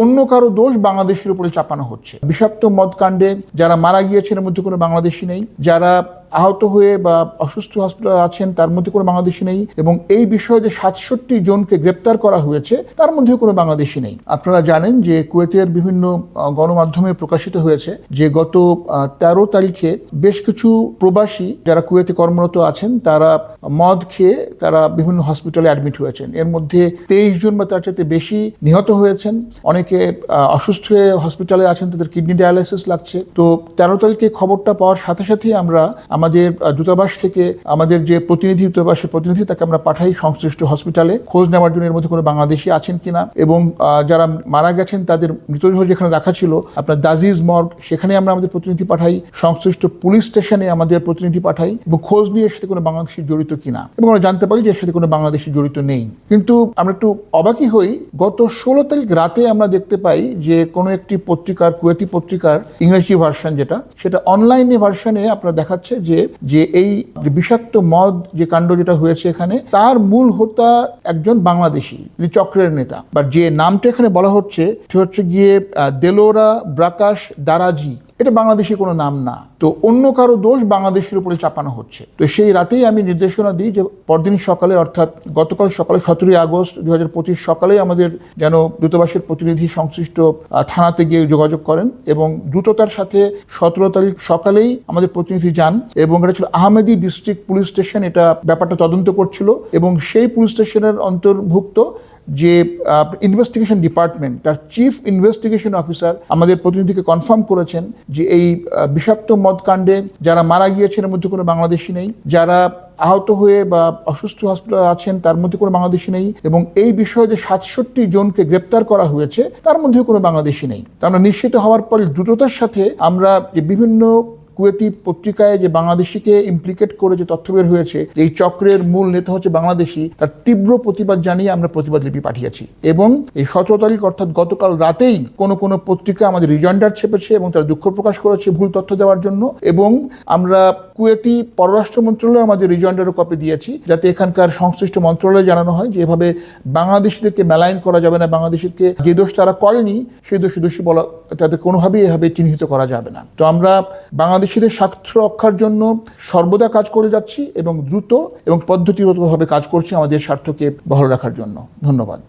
অন্য কারো দোষ বাংলাদেশের উপরে চাপানো হচ্ছে। বিষাক্ত মদ কাণ্ডে যারা মারা গিয়েছেন এর মধ্যে কোনো বাংলাদেশি নেই, যারা আহত হয়ে বা অসুস্থ হসপিটালে আছেন তার মধ্যে কোনো বাংলাদেশি নেই, এবং এই বিষয়ে যে 67 জনকে গ্রেপ্তার করা হয়েছে তার মধ্যে কোনো বাংলাদেশি নেই। আপনারা জানেন যে কুয়েতের বিভিন্ন গণমাধ্যমে প্রকাশিত হয়েছে যে গত 13 তারিখে বেশ কিছু প্রবাসী যারা কুয়েতে কর্মরত আছেন তারা মদ খেয়ে তারা বিভিন্ন হসপিটালে অ্যাডমিট হয়েছেন। এর মধ্যে 23 জন বা তার চাইতে বেশি নিহত হয়েছেন, অনেকে অসুস্থ হয়ে হসপিটালে আছেন, তাদের কিডনি ডায়ালাইসিস লাগছে। তো 13 তারিখে খবরটা পাওয়ার সাথে সাথেই আমরা আমাদের দূতাবাস থেকে আমাদের যে দূতাবাসের প্রতিনিধি তাকে আমরা পাঠাই সংশ্লিষ্ট হসপিটালে খোঁজ নেওয়ার জন্য এর মধ্যে কোনো বাংলাদেশি আছেন কিনা, এবং যারা মারা গেছেন তাদের মৃতদেহ যেখানে রাখা ছিল আপনার দাজিজ মর্গ, সেখানে আমরা আমাদের প্রতিনিধি পাঠাই, সংশ্লিষ্ট পুলিশ স্টেশনে আমাদের প্রতিনিধি পাঠাই এবং খোঁজ নিয়ে এর সাথে কোনো বাংলাদেশি জড়িত কিনা, এবং আমরা জানতে পারি যে এর সাথে কোনো বাংলাদেশি জড়িত নেই। কিন্তু আমরা একটু অবাকই হই, গত 16 তারিখ রাতে আমরা দেখতে পাই যে কোনো একটি পত্রিকার, কুয়েতি পত্রিকার ইংরেজি ভার্সন সেটা অনলাইনে ভার্সনে আপনারা দেখাচ্ছে যে এই বিষাক্ত মদ যে কাণ্ড যেটা হয়েছে এখানে তার মূল হোতা একজন বাংলাদেশি চক্রের নেতা, বা যে নামটা এখানে বলা হচ্ছে সে হচ্ছে গিয়ে দেলোরা ব্রাকাশ দারাজি। এটা বাংলাদেশি কোনো নাম না, তো অন্য কারো দোষ বাংলাদেশের উপরে চাপানো হচ্ছে। তো সেই রাতেই আমি নির্দেশনা দিই যে পরদিন সকালে, অর্থাৎ গতকাল সকালে 17 আগস্ট 2025 সকালেই আমাদের যেন দূতাবাসের প্রতিনিধি সংশ্লিষ্ট থানাতে গিয়ে যোগাযোগ করেন, এবং দ্রুততার সাথে 17 তারিখ সকালেই আমাদের প্রতিনিধি যান, এবং এটা ছিল আহমেদি ডিস্ট্রিক্ট পুলিশ স্টেশন, এটা ব্যাপারটা তদন্ত করছিল, এবং সেই পুলিশ স্টেশনের অন্তর্ভুক্ত যে ইনভেস্টিগেশন ডিপার্টমেন্ট তার চিফ ইনভেস্টিগেশন অফিসার আমাদের প্রতিনিধিকে কনফার্ম করেছেন যে এই বিষাক্ত মদ কাণ্ডে যারা মারা গিয়েছেন এর মধ্যে কোনো বাংলাদেশি নেই, যারা আহত হয়ে বা অসুস্থ হসপিটালে আছেন তার মধ্যে কোনো বাংলাদেশি নেই, এবং এই বিষয়ে যে 67 জনকে গ্রেপ্তার করা হয়েছে তার মধ্যে কোনো বাংলাদেশি নেই। তা আমরা নিশ্চিত হওয়ার পর দ্রুততার সাথে আমরা যে বিভিন্ন কুয়েতি পত্রিকায় যে বাংলাদেশিকে ইমপ্লিকেট করে যে তথ্য বের হয়েছে যে এই চক্রের মূল নেতা হচ্ছে বাংলাদেশি, তার তীব্র প্রতিবাদ জানিয়ে আমরা প্রতিবাদ লিপি পাঠিয়েছি, এবং এই 17 তারিখ অর্থাৎ গতকাল রাতেই কোনো পত্রিকা আমাদের রিজয়েন্ডার ছেপেছে এবং তারা দুঃখ প্রকাশ করেছে ভুল তথ্য দেওয়ার জন্য, এবং আমরা কুয়েতি পররাষ্ট্র মন্ত্রণালয়ে আমাদের রিজয়েন্ডারও কপি দিয়েছি যাতে এখানকার সংশ্লিষ্ট মন্ত্রণালয়ে জানানো হয় যে এভাবে বাংলাদেশিদেরকে মেলাইন করা যাবে না, বাংলাদেশিকে যে দোষ তারা করেনি সেই দোষী বলা তাদের কোনোভাবেই এভাবে চিহ্নিত করা যাবে না। তো আমরা বাংলাদেশিদের স্বার্থ রক্ষার জন্য সর্বদা কাজ করে যাচ্ছি এবং দ্রুত এবং পদ্ধতিগতভাবে কাজ করছি আমাদের স্বার্থকে বহাল রাখার জন্য। ধন্যবাদ।